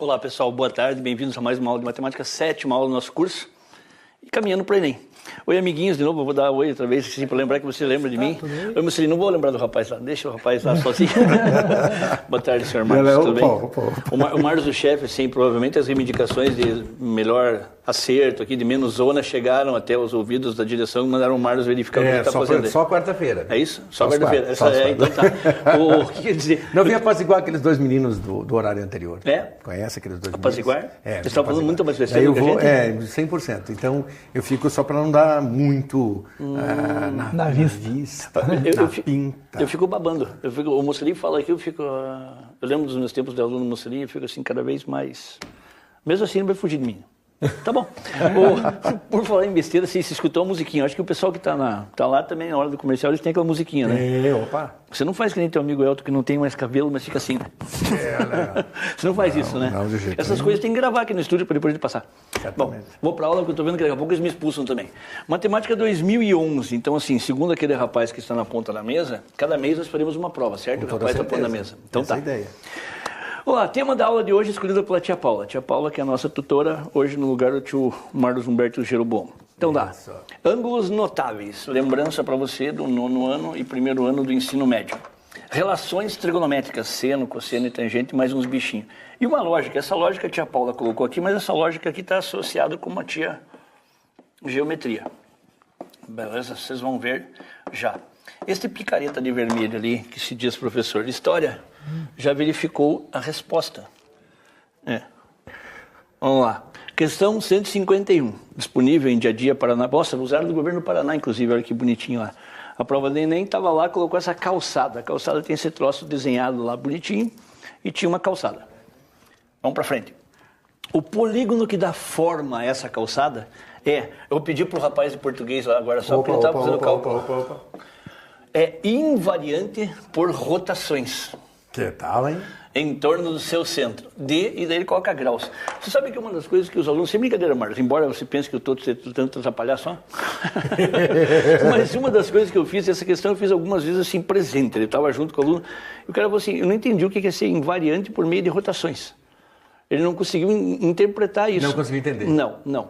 Olá pessoal, boa tarde, bem-vindos a mais uma aula de matemática, 7ª aula do nosso curso e caminhando para o Enem. Oi amiguinhos, de novo, eu vou dar oi outra vez, assim, para lembrar que você lembra de mim. Oi Mussolini, não vou lembrar do rapaz lá, deixa o rapaz lá sozinho. Boa tarde, senhor Marcos, tudo bem? O Marcos, o chefe, assim, provavelmente as reivindicações de melhor acerto aqui, de menos zona, chegaram até os ouvidos da direção e mandaram o Marcos verificar o que está fazendo aí. Só quarta-feira. É isso? Só quarta-feira. Então tá. O que quer dizer? Não vim apaziguar aqueles dois meninos do horário anterior. É? Conhece aqueles dois apaziguar? Meninos? É. Vocês estão falando muito mais besteira do que a gente? É, 100%. Então, eu fico só para não dar muito na vista, na pinta. Eu fico babando. O Mussolini fala aqui, eu lembro dos meus tempos de aluno Mussolini, eu fico assim cada vez mais... Mesmo assim, não vai fugir de mim. Tá bom. Por falar em besteira, se escutou a musiquinha. Acho que o pessoal que tá lá também, na hora do comercial, eles têm aquela musiquinha, né? Opa. Você não faz que nem teu amigo Elton, que não tem mais cabelo, mas fica assim, né? Você não faz isso, né? Não, de jeito Essas coisas tem que gravar aqui no estúdio para depois de passar. Certamente. Bom, vou para aula, porque eu tô vendo que daqui a pouco eles me expulsam também. Matemática 2011. Então, assim, segundo aquele rapaz que está na ponta da mesa, cada mês nós faremos uma prova, certo? O rapaz está pondo na mesa. Então essa tá. É a ideia. Olá, tema da aula de hoje escolhida pela tia Paula. Tia Paula, que é a nossa tutora, hoje no lugar do tio Marlos Humberto Jeroboam. Então dá. Ângulos notáveis. Lembrança para você do 9º ano e 1º ano do ensino médio. Relações trigonométricas, seno, cosseno e tangente, mais uns bichinhos. E uma lógica. Essa lógica a tia Paula colocou aqui, mas essa lógica aqui está associada com uma tia geometria. Beleza? Vocês vão ver já. Este picareta de vermelho ali, que se diz professor de história, já verificou a resposta. Vamos lá. Questão 151, disponível em Dia a Dia Paraná. Nossa, usaram do governo do Paraná, inclusive, olha que bonitinho lá. A prova do Enem estava lá, colocou essa calçada. A calçada tem esse troço desenhado lá bonitinho e tinha uma calçada. Vamos para frente. O polígono que dá forma a essa calçada eu vou pedir para o rapaz de português lá agora, só porque ele estava fazendo o cálculo. É invariante por rotações. Que tal, hein? Em torno do seu centro. E daí ele coloca graus. Você sabe que uma das coisas que os alunos... Sem brincadeira, Marcos, embora você pense que eu estou tentando atrapalhar só. Mas uma das coisas que eu fiz, essa questão eu fiz algumas vezes assim, presente. Ele estava junto com o aluno. E o cara falou assim, eu não entendi o que é ser invariante por meio de rotações. Ele não conseguiu interpretar isso. Não conseguiu entender. Não.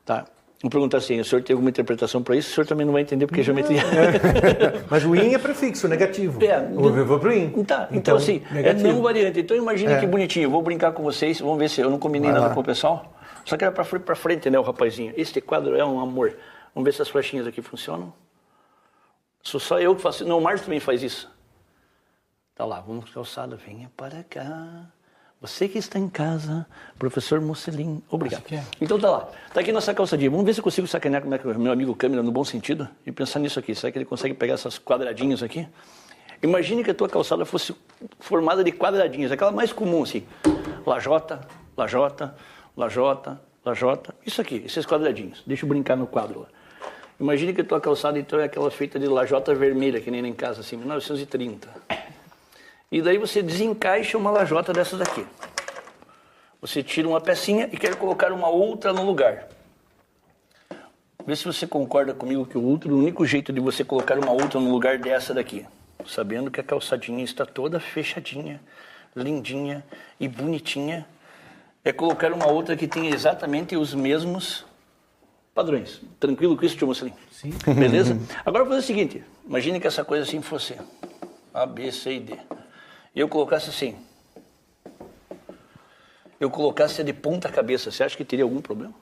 Tá. Vou perguntar assim, o senhor tem alguma interpretação para isso? O senhor também não vai entender porque é geometria. Mas o in é prefixo, negativo. Eu vou pro in. Tá, então assim, negativo. É não variante. Então imagine que bonitinho, eu vou brincar com vocês, vamos ver se eu não combinei nada com o pessoal. Só que era para frente, né, o rapazinho. Este quadro é um amor. Vamos ver se as flechinhas aqui funcionam. Sou só eu que faço. Não, o Marcos também faz isso. Tá lá, vamos calçada, venha para cá. Você que está em casa, professor Mussolini, obrigado. Então tá lá, tá aqui nossa calçadinha. Vamos ver se eu consigo sacanear como é que o meu amigo câmera, no bom sentido, e pensar nisso aqui. Será que ele consegue pegar essas quadradinhos aqui? Imagine que a tua calçada fosse formada de quadradinhos, aquela mais comum assim. Lajota, lajota, lajota, lajota. Isso aqui, esses quadradinhos. Deixa eu brincar no quadro lá. Imagine que a tua calçada então é aquela feita de lajota vermelha, que nem lá em casa, assim, 1930. E daí você desencaixa uma lajota dessa daqui. Você tira uma pecinha e quer colocar uma outra no lugar. Vê se você concorda comigo que o único jeito de você colocar uma outra no lugar dessa daqui, sabendo que a calçadinha está toda fechadinha, lindinha e bonitinha, é colocar uma outra que tenha exatamente os mesmos padrões. Tranquilo com isso, tio Mussolini? Sim. Beleza? Agora vou fazer o seguinte, imagine que essa coisa assim fosse A, B, C e D. E eu colocasse assim, eu colocasse de ponta cabeça, você acha que teria algum problema?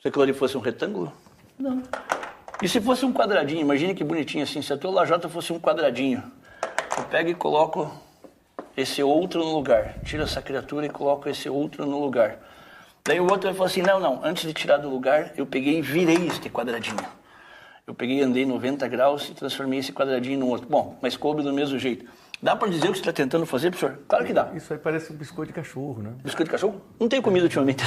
Se aquilo ali fosse um retângulo? Não. E se fosse um quadradinho, imagine que bonitinho assim, se a tua lajota fosse um quadradinho, eu pego e coloco esse outro no lugar, tiro essa criatura e coloco esse outro no lugar. Daí o outro vai falar assim, não, antes de tirar do lugar, eu peguei e virei este quadradinho. Eu peguei e andei 90 graus e transformei esse quadradinho no outro. Bom, mas coube do mesmo jeito. Dá para dizer o que você está tentando fazer, professor? Claro que dá. Isso aí parece um biscoito de cachorro, né? Biscoito de cachorro? Não tenho comido ultimamente.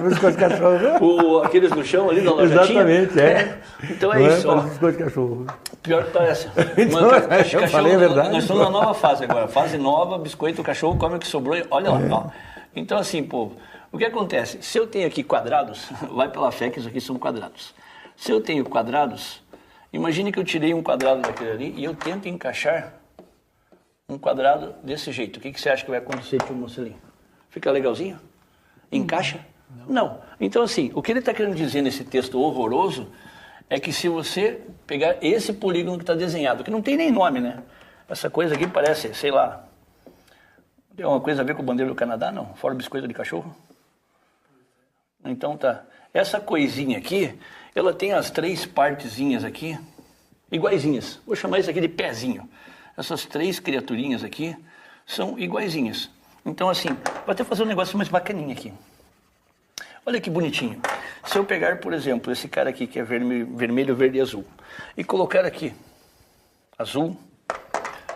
Biscoito de cachorro. Aqueles no chão ali da lojatinha? Exatamente, Então é isso. Parece biscoito de cachorro. Pior que parece. Então, eu falei a verdade. Nós estamos na nova fase agora. Fase nova, biscoito, o cachorro come o que sobrou. Olha lá. Ó. Então assim, povo, o que acontece? Se eu tenho aqui quadrados, vai pela fé que isso aqui são quadrados. Se eu tenho quadrados... Imagine que eu tirei um quadrado daquele ali e eu tento encaixar um quadrado desse jeito. O que você acha que vai acontecer, tio Mocelin? Fica legalzinho? Encaixa? Não. Então, assim, o que ele está querendo dizer nesse texto horroroso é que se você pegar esse polígono que está desenhado, que não tem nem nome, né? Essa coisa aqui parece, sei lá, tem uma coisa a ver com a bandeira do Canadá? Não. Fora o biscoito de cachorro? Então tá. Essa coisinha aqui, ela tem as 3 partezinhas aqui, iguaizinhas. Vou chamar isso aqui de pezinho. Essas 3 criaturinhas aqui são iguaizinhas. Então, assim, vou até fazer um negócio mais bacaninha aqui. Olha que bonitinho. Se eu pegar, por exemplo, esse cara aqui que é vermelho, verde e azul, e colocar aqui azul,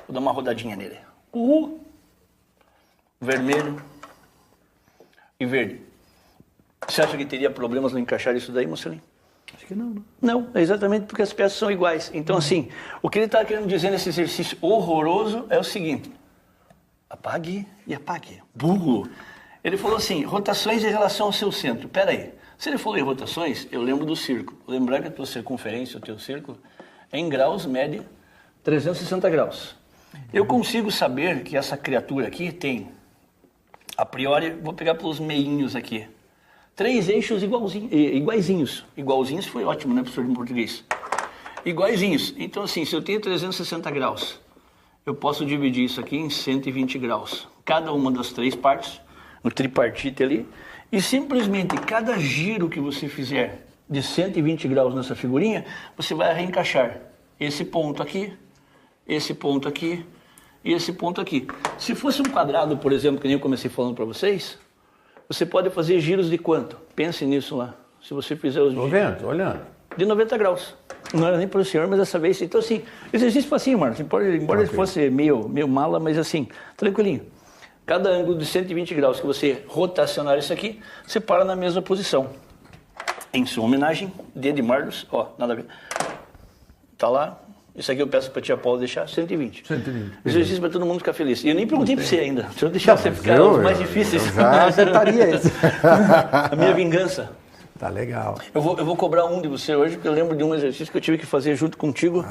vou dar uma rodadinha nele. Vermelho e verde. Você acha que teria problemas no encaixar isso daí, Mocelin? Acho que não. Não, é exatamente porque as peças são iguais. Então, assim, o que ele está querendo dizer nesse exercício horroroso é o seguinte. Apague e apague. Burro. Ele falou assim, rotações em relação ao seu centro. Pera aí. Se ele falou em rotações, eu lembro do círculo. Lembrar que a tua circunferência, o teu círculo, em graus mede 360 graus. Eu consigo saber que essa criatura aqui tem, a priori, vou pegar pelos meinhos aqui, 3 eixos iguaizinhos. Igualzinhos foi ótimo, né, professor de português? Iguaizinhos. Então, assim, se eu tenho 360 graus, eu posso dividir isso aqui em 120 graus. Cada uma das 3 partes, no tripartite ali, e simplesmente cada giro que você fizer de 120 graus nessa figurinha, você vai reencaixar esse ponto aqui, esse ponto aqui e esse ponto aqui. Se fosse um quadrado, por exemplo, que nem eu comecei falando para vocês, você pode fazer giros de quanto? Pense nisso lá. Se você fizer os 90, olhando. De 90 graus. Não era nem para o senhor, mas dessa vez. Então, assim, exercício facinho, Marcos. Embora ele fosse meio mala, mas assim, tranquilinho. Cada ângulo de 120 graus que você rotacionar isso aqui, você para na mesma posição. Em sua homenagem, D de Marlos, ó, nada a ver. Tá lá. Isso aqui eu peço para a tia Paula deixar 120. 120. Exercício para todo mundo ficar feliz. E eu nem perguntei para você ainda. Deixa eu deixar você ficar os mais difíceis. Eu já acertaria esse. A minha vingança. Tá legal. Eu vou cobrar um de você hoje, porque eu lembro de um exercício que eu tive que fazer junto contigo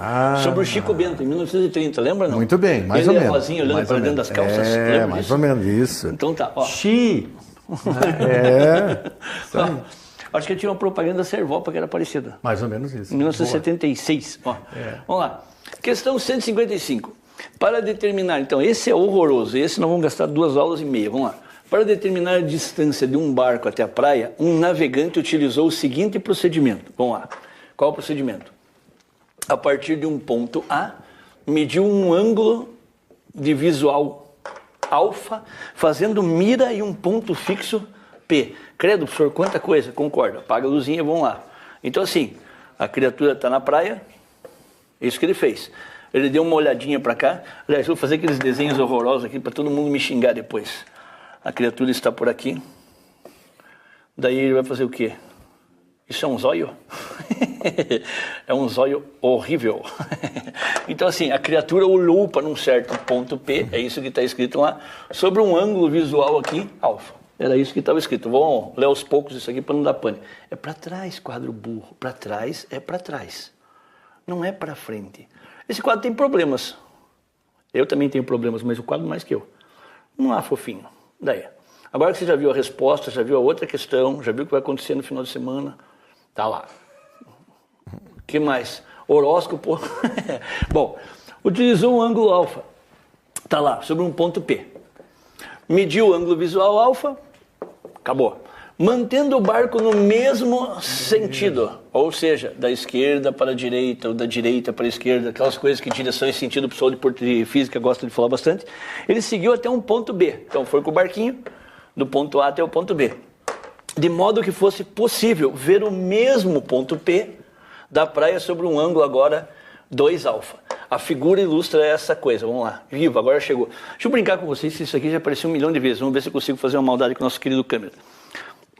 sobre o Chico Bento, em 1930, lembra não? Muito bem, mais ou menos. Ele rosinho olhando para dentro das calças. É, mais disso? Ou menos isso. Então tá, ó. Xi! Ó, acho que eu tinha uma propaganda da Servopa que era parecida. Mais ou menos isso. Em 1976, ó. Vamos lá. Questão 155. Para determinar, então, esse é horroroso, esse nós vamos gastar 2 aulas e meia, vamos lá. Para determinar a distância de um barco até a praia, um navegante utilizou o seguinte procedimento. Vamos lá. Qual é o procedimento? A partir de um ponto A, mediu um ângulo de visual alfa, fazendo mira e um ponto fixo P. Credo, professor, quanta coisa. Concordo. Apaga a luzinha, vamos lá. Então, assim, a criatura está na praia, isso que ele fez. Ele deu uma olhadinha para cá. Aliás, eu vou fazer aqueles desenhos horrorosos aqui para todo mundo me xingar depois. A criatura está por aqui. Daí ele vai fazer o quê? Isso é um zóio? É um zóio horrível. Então, assim, a criatura olhou para um certo ponto P, é isso que está escrito lá, sobre um ângulo visual aqui, alfa. Era isso que estava escrito. Vamos ler aos poucos isso aqui para não dar pane. É para trás, quadro burro. Para trás é para trás. Não é para frente. Esse quadro tem problemas. Eu também tenho problemas, mas o quadro mais que eu. Não há fofinho. Daí. Agora que você já viu a resposta, já viu a outra questão, já viu o que vai acontecer no final de semana, tá lá. O que mais? Horóscopo. Bom, utilizou um ângulo alfa. Tá lá, sobre um ponto P. Mediu o ângulo visual alfa, acabou. Mantendo o barco no mesmo sentido, ou seja, da esquerda para a direita, ou da direita para a esquerda, aquelas coisas que direção e sentido o pessoal de física gosta de falar bastante, ele seguiu até um ponto B. Então foi com o barquinho, do ponto A até o ponto B. De modo que fosse possível ver o mesmo ponto P da praia sobre um ângulo agora 2 alfa. A figura ilustra essa coisa. Vamos lá. Viva, agora chegou. Deixa eu brincar com vocês, se isso aqui já apareceu 1 milhão de vezes. Vamos ver se eu consigo fazer uma maldade com o nosso querido câmera.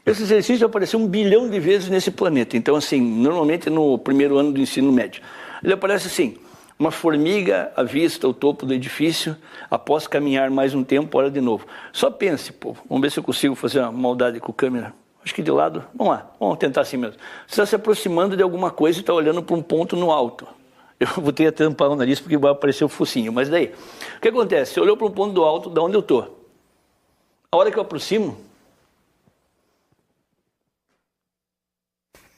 Esse exercício já apareceu 1 bilhão de vezes nesse planeta. Então, assim, normalmente no primeiro ano do ensino médio. Ele aparece assim: uma formiga avista o topo do edifício, após caminhar mais um tempo, olha de novo. Só pense, pô. Vamos ver se eu consigo fazer uma maldade com o câmera. Acho que de lado. Vamos lá, vamos tentar assim mesmo. Você está se aproximando de alguma coisa e está olhando para um ponto no alto. Eu vou ter que tampar o nariz porque vai aparecer o focinho. Mas daí, o que acontece? Você olhou para um ponto do alto de onde eu estou. A hora que eu aproximo,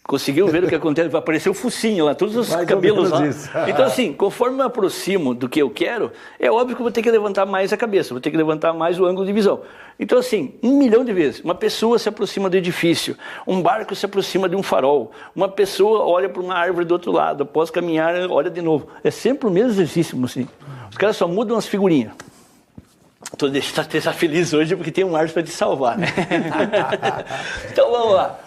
conseguiu ver o que acontece? Vai aparecer o focinho lá, todos os cabelos lá. Então, assim, conforme eu aproximo do que eu quero, é óbvio que eu vou ter que levantar mais a cabeça, vou ter que levantar mais o ângulo de visão. Então, assim, 1 milhão de vezes, uma pessoa se aproxima do edifício, um barco se aproxima de um farol, uma pessoa olha para uma árvore do outro lado, após caminhar, olha de novo. É sempre o mesmo exercício, assim. Os caras só mudam as figurinhas. Estou deixando de estar feliz hoje porque tem um Mars para te salvar, né? Então, vamos lá.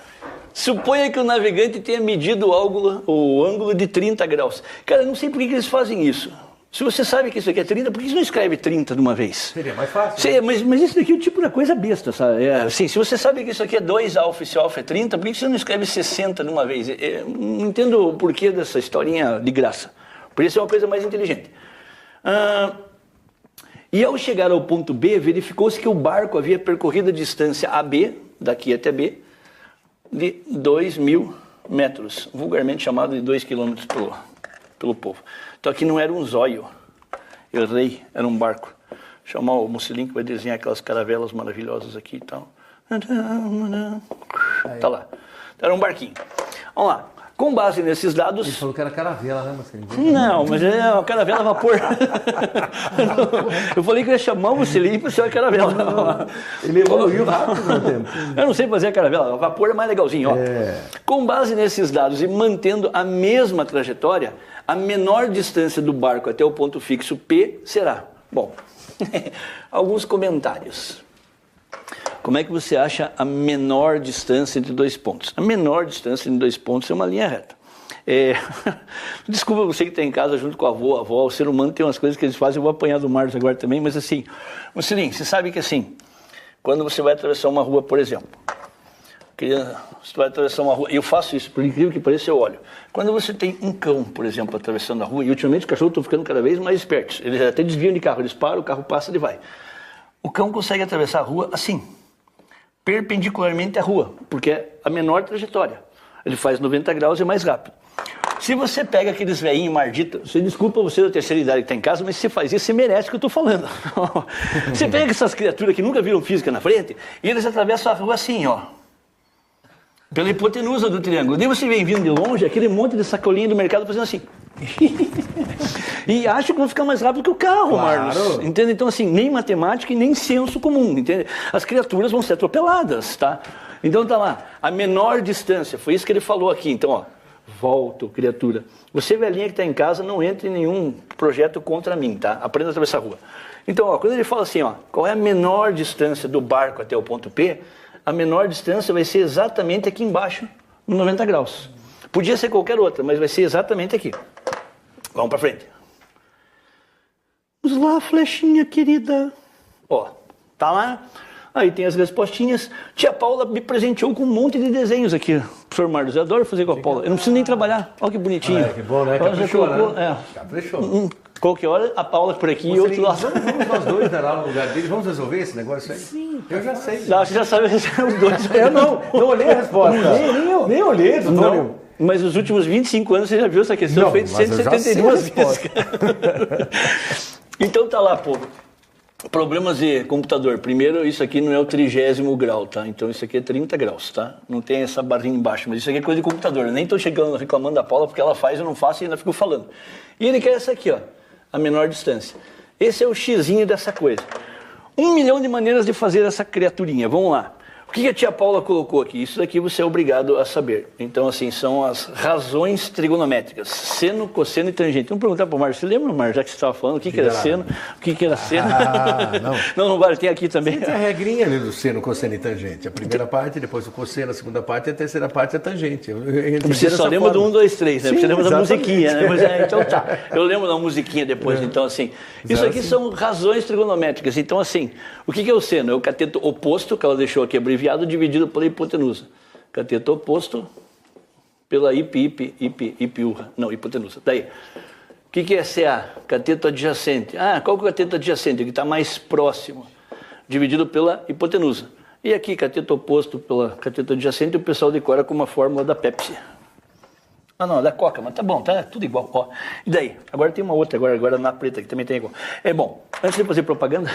Suponha que o navegante tenha medido o ângulo de 30 graus. Cara, eu não sei por que eles fazem isso. Se você sabe que isso aqui é 30, por que você não escreve 30 de uma vez? Seria mais fácil. Sim, mas isso daqui é o tipo da coisa besta, sabe? Assim, se você sabe que isso aqui é 2 alfa e se alfa é 30, por que você não escreve 60 de uma vez? Não entendo o porquê dessa historinha de graça. Por isso é uma coisa mais inteligente. E ao chegar ao ponto B, verificou-se que o barco havia percorrido a distância AB, daqui até B, de 2.000 metros, vulgarmente chamado de 2 quilômetros pelo povo. Então aqui não era um zóio, eu errei, era um barco. Vou chamar o Mussolini que vai desenhar aquelas caravelas maravilhosas aqui e tal. Tá lá. Então, era um barquinho. Vamos lá. Com base nesses dados... Ele falou que era caravela, né, Mussolini? Não, mas é uma caravela a vapor. Eu falei que ia chamar o Mussolini para ser uma caravela. Não. Ele evoluiu rápido no tempo. Eu não sei fazer a caravela, a vapor é mais legalzinho. Ó. Com base nesses dados e mantendo a mesma trajetória, a menor distância do barco até o ponto fixo P será... Bom, alguns comentários. Como é que você acha a menor distância entre dois pontos? A menor distância entre dois pontos é uma linha reta. Desculpa você que está em casa junto com a avó, o ser humano tem umas coisas que eles fazem, eu vou apanhar do Marcos agora também, mas assim, Mussolini, você sabe que assim, quando você vai atravessar uma rua, por exemplo, você vai atravessar uma rua, e eu faço isso, por incrível que pareça, eu olho. Quando você tem um cão, por exemplo, atravessando a rua, e ultimamente os cachorros estão ficando cada vez mais espertos, eles até desviam de carro, eles param, o carro passa, ele vai. O cão consegue atravessar a rua assim, perpendicularmente à rua, porque é a menor trajetória. Ele faz 90 graus e é mais rápido. Se você pega aqueles velhinhos marditos, você desculpa você da terceira idade que está em casa, mas se você faz isso, você merece o que eu estou falando. Você pega essas criaturas que nunca viram física na frente, e eles atravessam a rua assim, ó, pela hipotenusa do triângulo. Daí você vem vindo de longe, aquele monte de sacolinha do mercado fazendo assim. E acho que vão ficar mais rápido que o carro, claro. Marlos. Entende? Então, assim, nem matemática e nem senso comum, entende? As criaturas vão ser atropeladas, tá? Então, tá lá, a menor distância, foi isso que ele falou aqui. Então, ó, volto, criatura. Você, velhinha que está em casa, não entre em nenhum projeto contra mim, tá? Aprenda a atravessar a rua. Então, ó, quando ele fala assim, ó, qual é a menor distância do barco até o ponto P, a menor distância vai ser exatamente aqui embaixo, no 90 graus. Podia ser qualquer outra, mas vai ser exatamente aqui. Vamos para frente. Vamos lá, flechinha querida. Ó, tá lá. Aí tem as respostinhas. Tia Paula me presenteou com um monte de desenhos aqui. Professor Marlos, eu adoro fazer com a Paula. Eu não preciso nem trabalhar. Olha que bonitinho. Que bom, né? Caprichou, né? Caprichou. Qualquer hora, a Paula por aqui e outro lá. Vamos nós dois lá no lugar dele. Vamos resolver esse negócio aí? Sim. Eu já sei. Não, você já sabe os dois. Eu não olhei a resposta. Nem olhei, não. Mas nos últimos 25 anos você já viu essa questão feita 172 vezes. Então tá lá, povo. Problemas de computador. Primeiro, isso aqui não é o 30º grau, tá? Então isso aqui é 30 graus, tá? Não tem essa barrinha embaixo, mas isso aqui é coisa de computador. Eu nem tô chegando reclamando da Paula porque ela faz, eu não faço e ainda fico falando. E ele quer essa aqui, ó, a menor distância. Esse é o xizinho dessa coisa. 1 milhão de maneiras de fazer essa criaturinha. Vamos lá. O que a tia Paula colocou aqui? Isso daqui você é obrigado a saber. Então, assim, são as razões trigonométricas. Seno, cosseno e tangente. Vamos perguntar para o Marcos. Você lembra, Marcos, já que você estava falando, o que era seno? O que era seno? Não vale, tem aqui também. Tem a regrinha ali do seno, cosseno e tangente. A primeira parte, depois o cosseno, a segunda parte e a terceira parte é tangente. Você só lembra do 1, 2, 3, né? Sim, você lembra exatamente. da musiquinha, né? Mas, então tá. Eu lembro da musiquinha depois, então assim. Isso aqui são razões trigonométricas. Então assim, o que é o seno? É o cateto oposto, que ela deixou aqui abreviado, dividido pela hipotenusa. Cateto oposto pela hipotenusa. Daí, o que é CA? Cateto adjacente. Qual que é o cateto adjacente? O que está mais próximo, dividido pela hipotenusa. E aqui, cateto oposto pela cateto adjacente, o pessoal decora como a fórmula da Pepsi. Ah, não, da Coca, mas tá bom, tá tudo igual. Ó. E daí? Agora tem uma outra, agora na preta, que também tem igual. Bom, antes de fazer propaganda,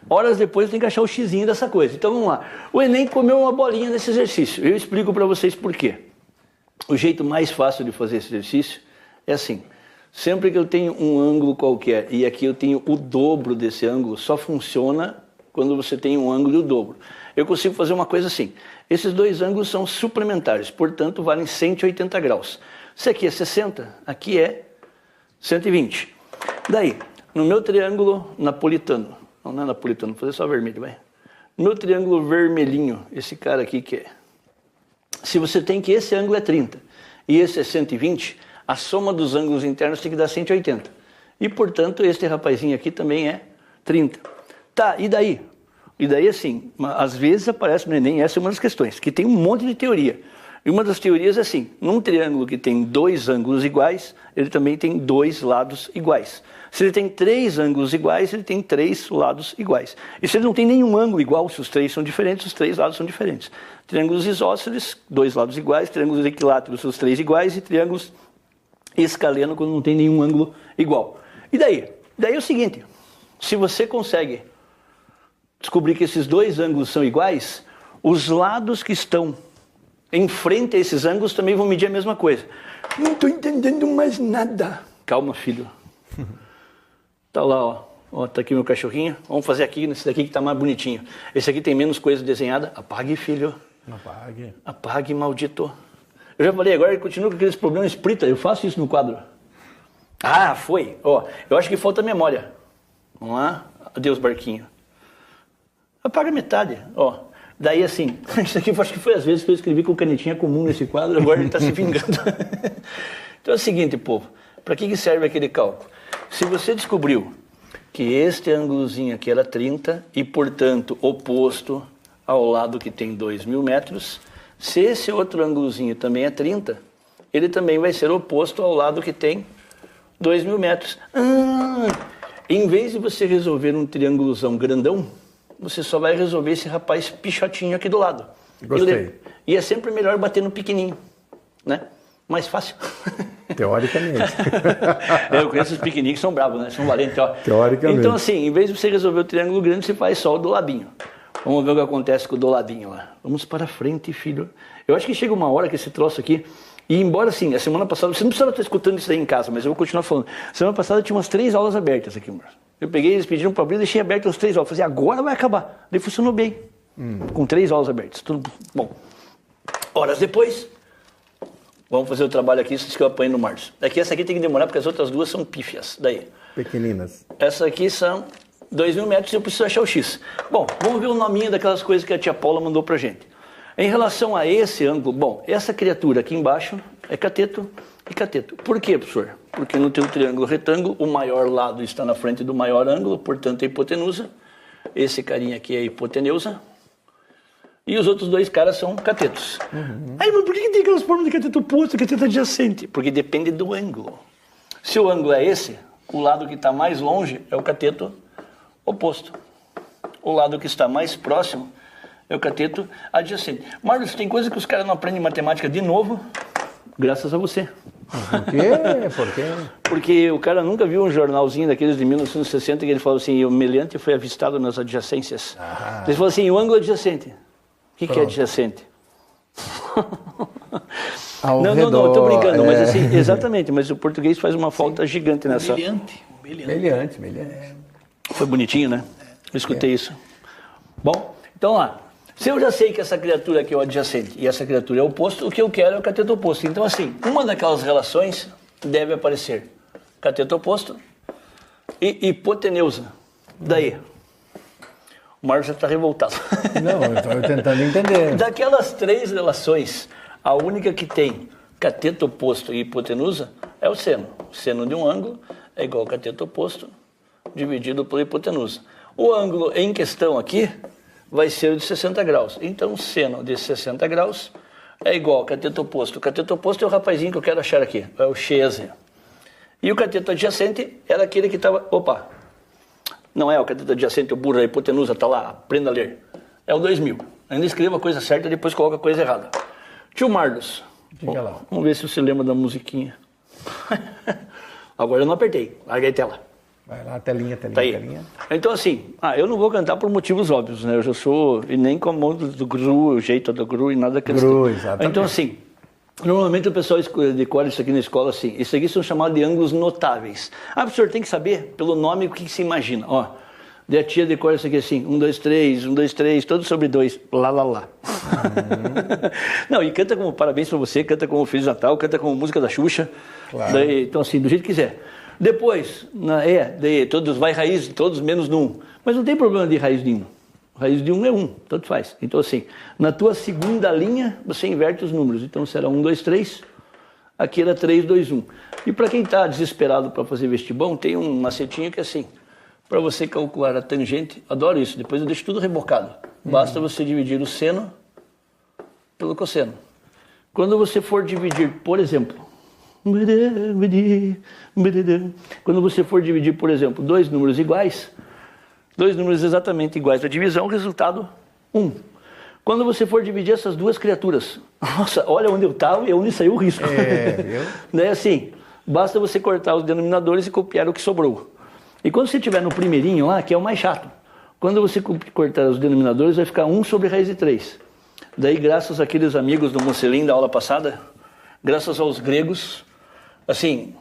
horas depois tem que achar o xizinho dessa coisa. Então vamos lá. O Enem comeu uma bolinha nesse exercício. Eu explico para vocês por quê. O jeito mais fácil de fazer esse exercício é assim. Sempre que eu tenho um ângulo qualquer e aqui eu tenho o dobro desse ângulo, só funciona quando você tem um ângulo e o dobro. Eu consigo fazer uma coisa assim. Esses dois ângulos são suplementares, portanto valem 180 graus. Se aqui é 60, aqui é 120. Daí, no meu triângulo napolitano, não é napolitano, vou fazer só vermelho, vai. No meu triângulo vermelhinho, esse cara aqui que é. Se você tem que esse ângulo é 30 e esse é 120, a soma dos ângulos internos tem que dar 180. E, portanto, este rapazinho aqui também é 30. Tá, e daí? E daí, assim, às vezes aparece no Enem, essa é uma das questões, que tem um monte de teoria. E uma das teorias é assim, num triângulo que tem dois ângulos iguais, ele também tem dois lados iguais. Se ele tem três ângulos iguais, ele tem três lados iguais. E se ele não tem nenhum ângulo igual, se os três são diferentes, os três lados são diferentes. Triângulos isósceles, dois lados iguais, triângulos equiláteros, os três iguais, e triângulos escaleno, quando não tem nenhum ângulo igual. E daí? Daí é o seguinte, se você consegue descobrir que esses dois ângulos são iguais, os lados que estão em frente a esses ângulos também vão medir a mesma coisa. Não estou entendendo mais nada. Calma, filho. Tá lá, ó. Tá aqui meu cachorrinho. Vamos fazer aqui, nesse daqui que tá mais bonitinho. Esse aqui tem menos coisa desenhada. Apague, filho. Apague. Apague, maldito. Eu já falei, agora ele continua com aqueles problemas esprita. Eu faço isso no quadro. Ah, foi. Ó, eu acho que falta memória. Vamos lá. Adeus, barquinho. Apaga metade, ó. Daí assim, isso aqui eu acho que foi às vezes que eu escrevi com canetinha comum nesse quadro, agora ele está se vingando. Então é o seguinte, povo, para que serve aquele cálculo? Se você descobriu que este ângulozinho aqui era 30 e, portanto, oposto ao lado que tem 2.000 metros, se esse outro ângulozinho também é 30, ele também vai ser oposto ao lado que tem 2.000 metros. Em vez de você resolver um triângulozão grandão, você só vai resolver esse rapaz pichotinho aqui do lado. Gostei. E é sempre melhor bater no pequenininho, né? Mais fácil. Teoricamente. Eu conheço os pequenininhos que são bravos, né? São valentes, ó. Teoricamente. Então, assim, em vez de você resolver o triângulo grande, você faz só o do labinho. Vamos ver o que acontece com o do labinho lá. Vamos para frente, filho. Eu acho que chega uma hora que esse troço aqui... E embora, assim, a semana passada... Você não precisava estar escutando isso aí em casa, mas eu vou continuar falando. Semana passada tinha umas 3 aulas abertas aqui, Marcos. Eu peguei, eles pediram para abrir, deixei aberto as 3 aulas. Falei, agora vai acabar. Daí funcionou bem. Com 3 aulas abertas. Tudo bom. Horas depois, vamos fazer o trabalho aqui, isso que eu apanho no Márcio. Daqui essa aqui tem que demorar, porque as outras duas são pífias. Daí. Pequeninas. Essa aqui são 2.000 metros e eu preciso achar o X. Bom, vamos ver o nominho daquelas coisas que a tia Paula mandou pra gente. Em relação a esse ângulo, bom, essa criatura aqui embaixo é cateto e cateto. Por quê, professor? Porque no teu triângulo retângulo, o maior lado está na frente do maior ângulo, portanto é hipotenusa. Esse carinha aqui é hipoteneusa. E os outros dois caras são catetos. Aí, mas por que tem aquelas formas de cateto oposto e cateto adjacente? Porque depende do ângulo. Se o ângulo é esse, o lado que está mais longe é o cateto oposto. O lado que está mais próximo é o cateto adjacente. Marlos, tem coisa que os caras não aprendem matemática de novo, graças a você. Por quê? Por quê? Porque o cara nunca viu um jornalzinho daqueles de 1960 que ele falou assim, o meliante foi avistado nas adjacências. Ele falou assim, o ângulo adjacente. O que é adjacente? Não, eu tô brincando, mas assim, exatamente, mas o português faz uma falta gigante nessa. Meliante. Foi bonitinho, né? Eu escutei isso. Bom, então lá. Se eu já sei que essa criatura aqui é o adjacente e essa criatura é o oposto, o que eu quero é o cateto oposto. Então, assim, uma daquelas relações deve aparecer cateto oposto e hipoteneusa. Daí, o Marcos já está revoltado. Não, eu estou tentando entender. Daquelas 3 relações, a única que tem cateto oposto e hipotenusa é o seno. O seno de um ângulo é igual ao cateto oposto dividido pela hipotenusa. O ângulo em questão aqui vai ser o de 60 graus. Então, seno de 60 graus é igual ao cateto oposto. O cateto oposto é o rapazinho que eu quero achar aqui, é o X. E o cateto adjacente era aquele que estava... Opa! Não é o cateto adjacente, o burro, a hipotenusa, está lá, aprenda a ler. É o 2.000. Ainda escreva a coisa certa e depois coloca a coisa errada. Tio Marlos, Diga lá. Vamos ver se você lembra da musiquinha. Agora eu não apertei, larguei a tela. Vai lá, telinha. Tá aí. Então assim, eu não vou cantar por motivos óbvios, né? Eu já sou, e nem com a mão do GRU, o jeito da GRU e nada daqueles. GRU, exatamente. Então assim, normalmente o pessoal decora isso aqui na escola assim, isso aqui são chamados de ângulos notáveis. O senhor tem que saber, pelo nome, o que se imagina. Ó, daí a tia decora isso aqui assim, 1, 2, 3, 1, 2, 3, todo sobre 2, lá. Não, e canta como Parabéns Pra Você, canta como Feliz Natal, canta como música da Xuxa. Claro. Daí, então assim, do jeito que quiser. Depois, daí todos vai raiz, todos menos no 1. Mas não tem problema de raiz de 1. Raiz de 1 é 1, tanto faz. Então assim, na tua segunda linha, você inverte os números. Então será 1, 2, 3, aqui era 3, 2, 1. E para quem está desesperado para fazer vestibão, tem um macetinho que é assim, para você calcular a tangente, adoro isso, depois eu deixo tudo rebocado. Basta você dividir o seno pelo cosseno. Quando você for dividir, por exemplo, dois números iguais, dois números exatamente iguais, a divisão, resultado 1. Quando você for dividir essas duas criaturas, nossa, olha onde eu estava e onde saiu o risco. Viu? Né, assim, basta você cortar os denominadores e copiar o que sobrou. E quando você estiver no primeirinho lá, que é o mais chato, quando você cortar os denominadores, vai ficar 1 sobre raiz de 3. Daí, graças àqueles amigos do Mocelin da aula passada, graças aos gregos, assim,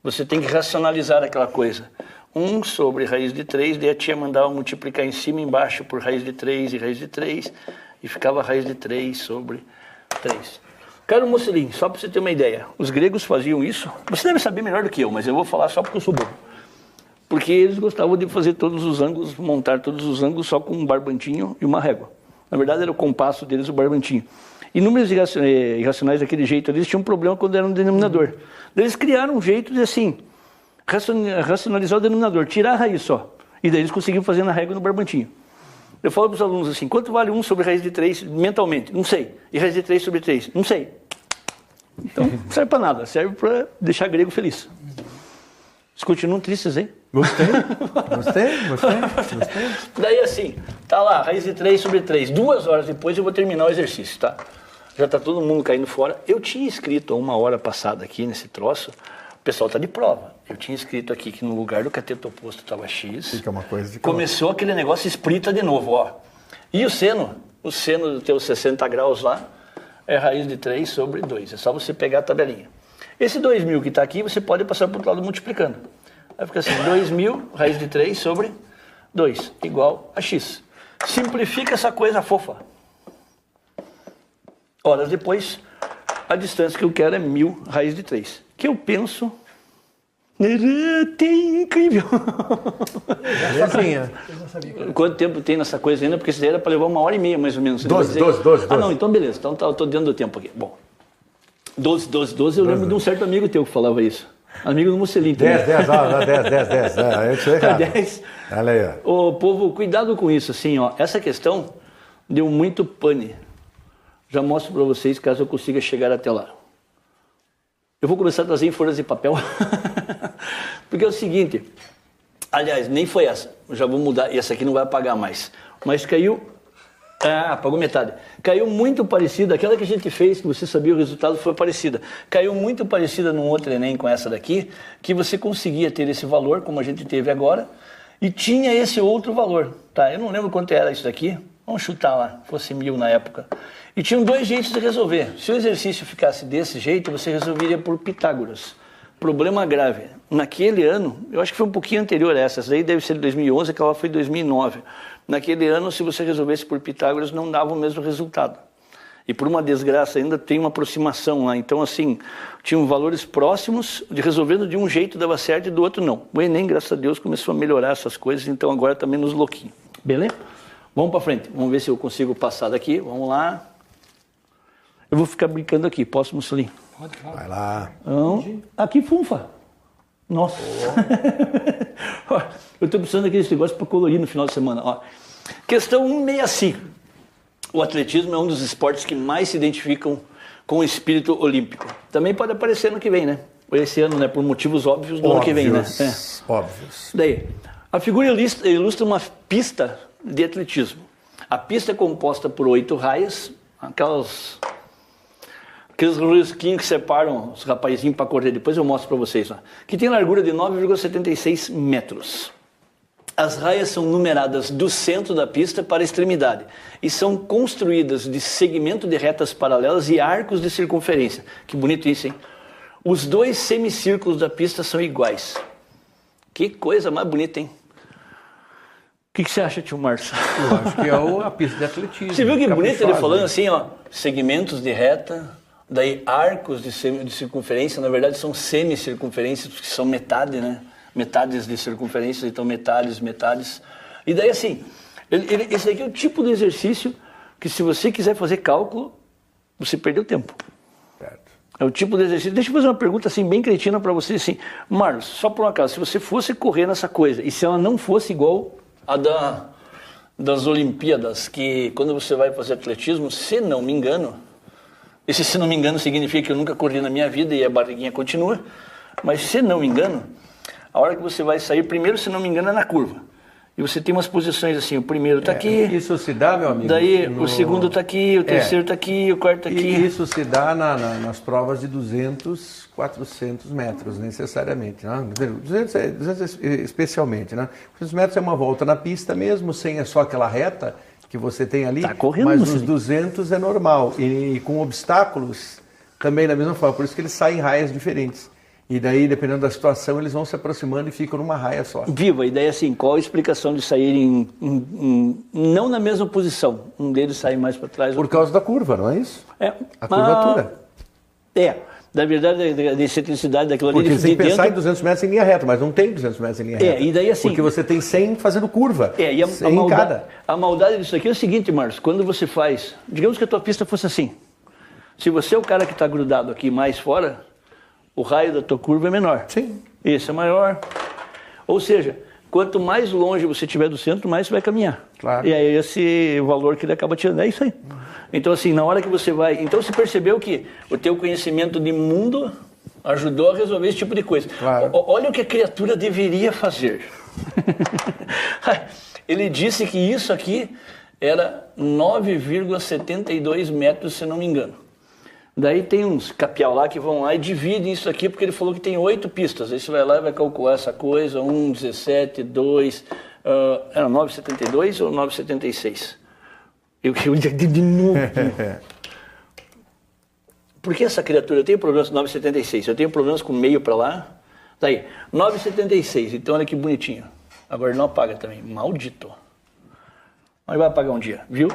você tem que racionalizar aquela coisa. 1 sobre raiz de 3, daí a tia mandava multiplicar em cima e embaixo por raiz de 3 e raiz de 3, e ficava raiz de 3 sobre 3. Caro Mocelin, só para você ter uma ideia, os gregos faziam isso, você deve saber melhor do que eu, mas eu vou falar só porque eu sou bom. Porque eles gostavam de fazer todos os ângulos, montar todos os ângulos só com um barbantinho e uma régua. Na verdade era o compasso deles, o barbantinho. E números irracionais daquele jeito, eles tinham um problema quando era um denominador. Eles criaram um jeito de, assim, racionalizar o denominador, tirar a raiz só. E daí eles conseguiam fazer na régua no barbantinho. Eu falo para os alunos assim, quanto vale 1 sobre raiz de 3 mentalmente? Não sei. E raiz de 3 sobre 3? Não sei. Então, não serve para nada, serve para deixar grego feliz. Vocês continuam tristes, hein? Gostei. Daí assim, tá lá, raiz de 3 sobre 3. 2 horas depois eu vou terminar o exercício, tá? Já tá todo mundo caindo fora. Eu tinha escrito há 1 hora passada aqui nesse troço, o pessoal tá de prova. Eu tinha escrito aqui que no lugar do cateto oposto estava X. Fica uma coisa de começou aquele negócio esprita de novo, ó. E o seno do teu 60 graus lá é raiz de 3 sobre 2. É só você pegar a tabelinha. Esse 2.000 que está aqui, você pode passar para o outro lado multiplicando. Vai ficar assim, 2.000, raiz de 3 sobre 2, igual a x. Simplifica essa coisa fofa. Horas depois, a distância que eu quero é 1.000, raiz de 3. Que eu penso... Tem incrível. Quanto tempo tem nessa coisa ainda? Porque isso daí era para levar 1h30 mais ou menos. 12. Não, então beleza. Então eu estou dentro do tempo aqui. Bom, 12, eu lembro de um certo amigo teu que falava isso. Amigo do Mocelin. 10. Eu estou errado. 10. Olha aí, ó. Ô, povo, cuidado com isso, assim, ó. Essa questão deu muito pane. Já mostro para vocês, caso eu consiga chegar até lá. Eu vou começar a trazer em folhas de papel. Porque é o seguinte, aliás, nem foi essa. Eu já vou mudar, e essa aqui não vai apagar mais. Mas caiu... apagou metade. Caiu muito parecida, aquela que a gente fez, que você sabia o resultado, foi parecida. Caiu muito parecida num outro Enem com essa daqui, que você conseguia ter esse valor, como a gente teve agora, e tinha esse outro valor. Tá? Eu não lembro quanto era isso daqui, vamos chutar lá, fosse 1.000 na época. E tinham 2 jeitos de resolver. Se o exercício ficasse desse jeito, você resolveria por Pitágoras. Problema grave. Naquele ano, eu acho que foi um pouquinho anterior a essa daí deve ser de 2011, aquela foi de 2009. Naquele ano, se você resolvesse por Pitágoras, não dava o mesmo resultado. E por uma desgraça ainda tem uma aproximação lá. Então, assim, tinham valores próximos, de resolvendo de um jeito dava certo e do outro não. O Enem, graças a Deus, começou a melhorar essas coisas, então agora está menos louquinho. Beleza? Vamos para frente. Vamos ver se eu consigo passar daqui. Vamos lá. Eu vou ficar brincando aqui. Posso, Mocelin? Vai lá. Então, aqui funfa. Nossa. Oh. Eu estou precisando daqueles negócios para colorir no final de semana. Ó. Questão 165. O atletismo é um dos esportes que mais se identificam com o espírito olímpico. Também pode aparecer no que vem, né? Esse ano, né? Por motivos óbvios do ano que vem, né? Óbvios. Daí, a figura ilustra uma pista de atletismo. A pista é composta por 8 raias, aqueles risquinhos que separam os rapazinhos para correr, depois eu mostro para vocês lá, que tem largura de 9,76 metros. As raias são numeradas do centro da pista para a extremidade e são construídas de segmento de retas paralelas e arcos de circunferência. Que bonito isso, hein? Os dois semicírculos da pista são iguais. Que coisa mais bonita, hein? O que você acha, tio Márcio? Eu acho que é a pista de atletismo. Você viu que bonito ele falando assim, ó, segmentos de reta, daí arcos de circunferência, na verdade são semicircunferências, porque são metade, né? Metades de circunferência, então metades. E daí assim, esse aqui é o tipo de exercício que se você quiser fazer cálculo, você perdeu tempo. Certo. É o tipo de exercício. Deixa eu fazer uma pergunta assim, bem cretina para você, assim. Marlos, só por um acaso, se você fosse correr nessa coisa, e se ela não fosse igual a das Olimpíadas, que quando você vai fazer atletismo, se não me engano, esse se não me engano significa que eu nunca corri na minha vida e a barriguinha continua, mas se não me engano, a hora que você vai sair, primeiro, se não me engano, é na curva. E você tem umas posições assim, o primeiro está aqui. Isso se dá, meu amigo. Daí o segundo está aqui, o terceiro está aqui, o quarto está aqui. E isso se dá nas provas de 200, 400 metros, necessariamente. Né? 200 especialmente. Né? 200 metros é uma volta na pista mesmo, sem só aquela reta que você tem ali. Tá correndo, mas os 200 é normal. E com obstáculos, também da mesma forma. Por isso que eles saem em raias diferentes. E daí, dependendo da situação, eles vão se aproximando e ficam numa raia só. Viva, e daí assim, qual a explicação de saírem não na mesma posição? Um deles sai mais para trás. Por causa da curva, não é isso? É. A curvatura. Na verdade, da excentricidade daquilo ali. Porque você tem que pensar em 200 metros em linha reta, mas não tem 200 metros em linha reta. E daí assim... Porque você tem 100 fazendo curva. E a maldade disso aqui é o seguinte, Márcio, quando você faz... Digamos que a tua pista fosse assim. Se você é o cara que está grudado aqui mais fora... O raio da tua curva é menor. Sim. Esse é maior. Ou seja, quanto mais longe você estiver do centro, mais você vai caminhar. Claro. E aí esse valor que ele acaba tirando, é isso aí. Então assim, na hora que você vai... Então você percebeu que o teu conhecimento de mundo ajudou a resolver esse tipo de coisa. Claro. Olha o que a criatura deveria fazer. Ele disse que isso aqui era 9,72 metros, se não me engano. Daí tem uns capial lá que vão lá e dividem isso aqui, porque ele falou que tem 8 pistas. Aí você vai lá e vai calcular essa coisa, 1, 17, 2... era 9,72 ou 9,76? Eu de novo. Por que essa criatura? Eu tenho problemas com 9,76. Eu tenho problemas com meio para lá. Daí, 9,76. Então olha que bonitinho. Agora não apaga também. Maldito. Mas vai apagar um dia, viu?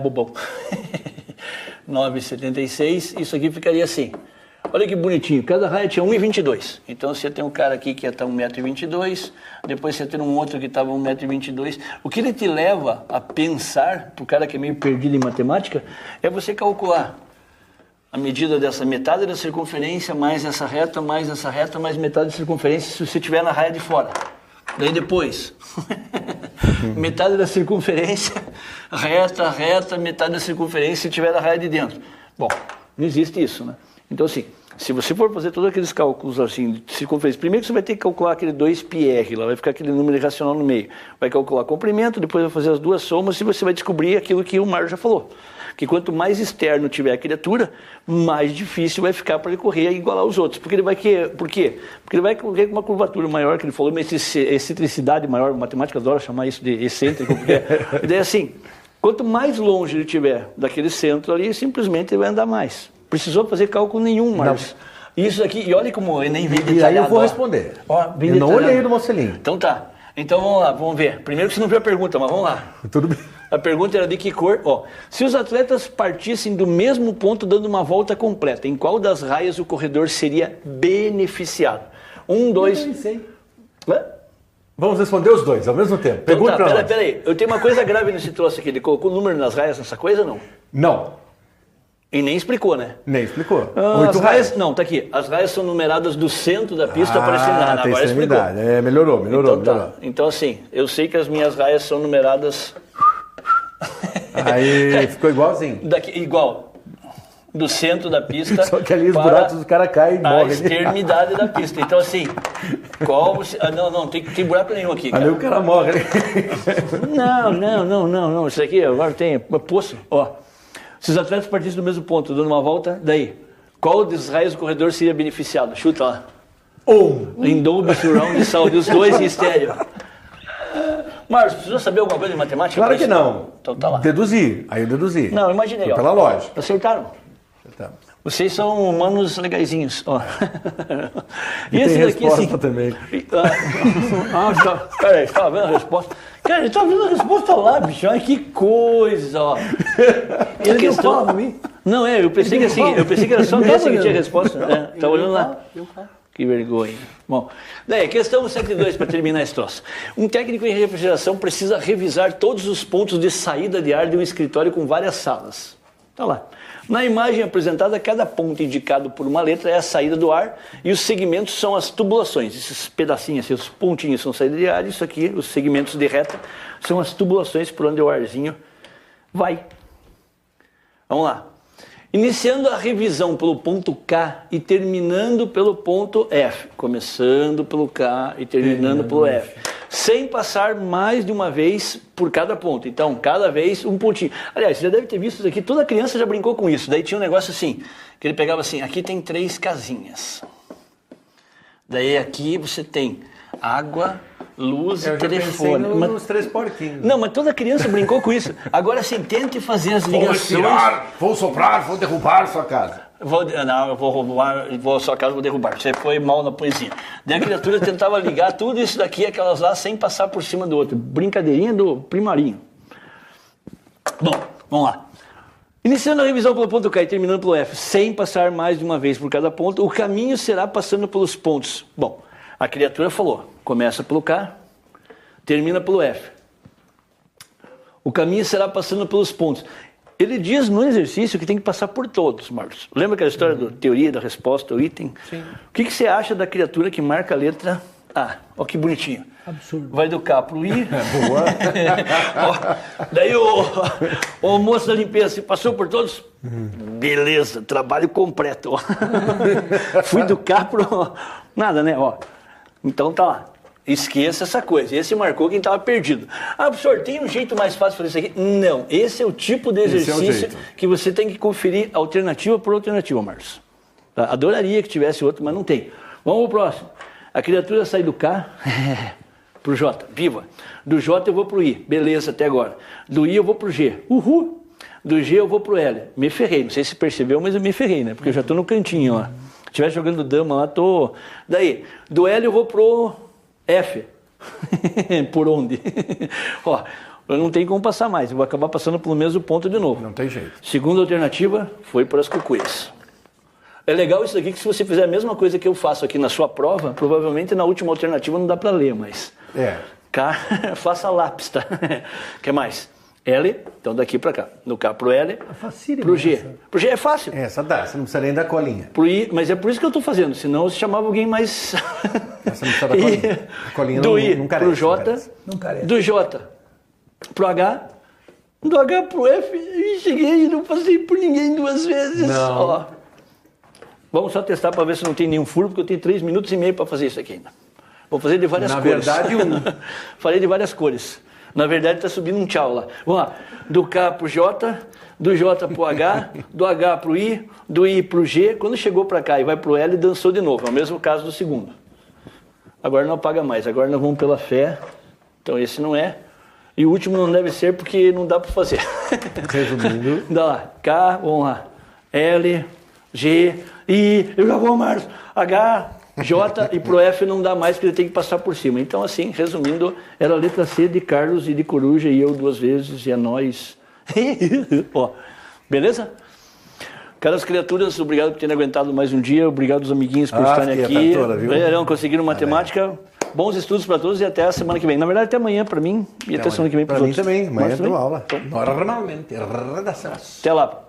Bobão. 9,76, isso aqui ficaria assim. Olha que bonitinho, cada raia tinha 1,22. Então você tem um cara aqui que ia estar 1,22 m, depois você tem um outro que estava 1,22 m. O que ele te leva a pensar, para o cara que é meio perdido em matemática, é você calcular a medida dessa metade da circunferência, mais essa reta, mais metade da circunferência, se você estiver na raia de fora. Daí depois, metade da circunferência, reta, metade da circunferência se tiver na raia de dentro. Bom, não existe isso, né? Então assim, se você for fazer todos aqueles cálculos assim, de circunferência, primeiro que você vai ter que calcular aquele 2πr, lá vai ficar aquele número irracional no meio. Vai calcular comprimento, depois vai fazer as duas somas e você vai descobrir aquilo que o Mário já falou. Que quanto mais externo tiver a criatura, mais difícil vai ficar para ele correr e igualar os outros. Porque ele vai por quê? Porque ele vai correr com uma curvatura maior, que ele falou, uma excentricidade maior, matemática adora chamar isso de excêntrico, porque e daí assim, quanto mais longe ele tiver daquele centro ali, simplesmente ele vai andar mais. Precisou fazer cálculo nenhum, Marcos. Isso aqui, e olha como eu nem vi detalhado. E aí eu vou responder. Bem eu detalhado. não olhei do Mocelinho. Então tá. Então vamos lá, vamos ver. Primeiro que você não viu a pergunta, mas vamos lá. Tudo bem. A pergunta era de que cor? Se os atletas partissem do mesmo ponto dando uma volta completa, em qual das raias o corredor seria beneficiado? 1, 2... Eu sei. Vamos responder os dois ao mesmo tempo. Pergunta então, pra nós. Peraí, eu tenho uma coisa grave nesse troço aqui. Ele colocou o número nas raias nessa coisa ou não? Não. E nem explicou, né? Nem explicou. 8 raias? Não, tá aqui. As raias são numeradas do centro da pista para a extremidade. Agora explicou. Melhorou. Então assim, eu sei que as minhas raias são numeradas... Aí ficou igualzinho. Igual. Do centro da pista. Só que ali os buracos do cara caem e morrem. A extremidade da pista. Então assim, não, tem buraco nenhum aqui. Ali o cara morre. Não. Isso aqui agora tem poço. Se os atletas partissem do mesmo ponto, dando uma volta, daí Qual dos raios do corredor seria beneficiado? Chuta lá. Em Dolby Surround de saúde, os dois em estéreo. Marcos, precisa saber alguma coisa de matemática? Claro que não. Então tá lá. Deduzir. Aí eu deduzi. Não, imaginei. Pela lógica. Acertaram. Acertamos. Vocês são humanos legaizinhos. Ó. E esse tem daqui, resposta assim... também. Peraí, você tá vendo a resposta? Cara, ele tá vendo a resposta lá, bicho. Olha que coisa, ó. Ele questão... não fala pra mim. Não, eu pensei que assim, eu pensei que era só essa que tinha resposta. Tá olhando lá. Que vergonha. Bom, daí, questão 102 para terminar esse troço. Um técnico em refrigeração precisa revisar todos os pontos de saída de ar de um escritório com várias salas. Tá lá. Na imagem apresentada, cada ponto indicado por uma letra é a saída do ar e os segmentos são as tubulações. Esses pedacinhos, esses pontinhos são saída de ar, isso aqui, os segmentos de reta, são as tubulações por onde o arzinho vai. Vamos lá. Iniciando a revisão pelo ponto K e terminando pelo ponto F. Começando pelo K e terminando pelo F. Sem passar mais de uma vez por cada ponto. Então, cada vez um pontinho. Aliás, você já deve ter visto isso aqui. Toda criança já brincou com isso. Daí tinha um negócio assim, que ele pegava assim, aqui tem 3 casinhas. Daí aqui você tem água, luz e telefone. Nos 3 porquinhos. Não, mas toda criança brincou com isso. Agora sim, tente fazer as ligações. Vou tirar, vou soprar, vou derrubar sua casa. Não, eu vou roubar, vou sua casa, vou derrubar. Você foi mal na poesia. Daí a criatura tentava ligar tudo isso daqui, aquelas lá, sem passar por cima do outro. Brincadeirinha do primarinho. Bom, vamos lá. Iniciando a revisão pelo ponto K e terminando pelo F, sem passar mais de uma vez por cada ponto, o caminho será passando pelos pontos. Bom, a criatura falou, começa pelo K, termina pelo F. O caminho será passando pelos pontos. Ele diz no exercício que tem que passar por todos, Marcos. Lembra aquela história da teoria da resposta, o item? Sim. O que você acha da criatura que marca a letra A? Olha que bonitinho. Absurdo. Vai do K pro I. Boa. Daí o moço da limpeza, passou por todos? Beleza, trabalho completo. Fui do K pro... Nada, né? Ó. Então tá lá. Esqueça essa coisa. Esse marcou quem estava perdido. Ah, professor, tem um jeito mais fácil de fazer isso aqui? Não. Esse é o tipo de exercício que você tem que conferir alternativa por alternativa, Marcos. Tá? Adoraria que tivesse outro, mas não tem. Vamos pro próximo. A criatura sai do K pro J. Viva. Do J eu vou pro I. Beleza, até agora. Do I eu vou pro G. Uhul. Do G eu vou pro L. Me ferrei. Não sei se percebeu, mas eu me ferrei, né? Porque eu já tô no cantinho, ó. Se estiver jogando dama lá, tô... Daí, do L eu vou pro... F. Por onde? Ó, eu não tenho como passar mais. Eu vou acabar passando pelo mesmo ponto de novo. Não tem jeito. Segunda alternativa foi para as cucuias. É legal isso aqui que se você fizer a mesma coisa que eu faço aqui na sua prova, provavelmente na última alternativa não dá para ler, mas... K, faça lápis, tá? O que mais? L, então daqui para cá. No K pro L, pro G. Essa. Pro G é fácil. Essa dá, você não precisa nem dar colinha. Pro I, mas é por isso que eu estou fazendo, senão você chamava alguém mais... Essa não precisa dar colinha. A colinha do I não pro J, do J pro H, do H pro F, e cheguei e não passei por ninguém 2 vezes. Não. Ó. Vamos só testar para ver se não tem nenhum furo, porque eu tenho 3 minutos e meio para fazer isso aqui ainda. Vou fazer de várias cores. Na verdade, Falei de várias cores. Na verdade, está subindo um tchau lá. Vamos lá. Do K pro J, do J pro H, do H pro I, do I pro G. Quando chegou para cá e vai pro L, dançou de novo. É o mesmo caso do segundo. Agora não apaga mais. Agora nós vamos pela fé. Então esse não é. E o último não deve ser porque não dá para fazer. Resumindo. Dá lá. K, vamos lá. L, G, I, eu já vou mais. H, J e pro F não dá mais porque ele tem que passar por cima. Então assim, resumindo, era a letra C de Carlos e de Coruja e eu 2 vezes e é nós. Ó, beleza? Caras criaturas, obrigado por terem aguentado mais um dia. Obrigado aos amiguinhos por estarem aqui. Não conseguiram matemática. Bons estudos para todos e até a semana que vem. Na verdade, até amanhã para mim e até semana que vem para os outros. Para mim também. Amanhã eu dou aula. Normalmente. Até lá.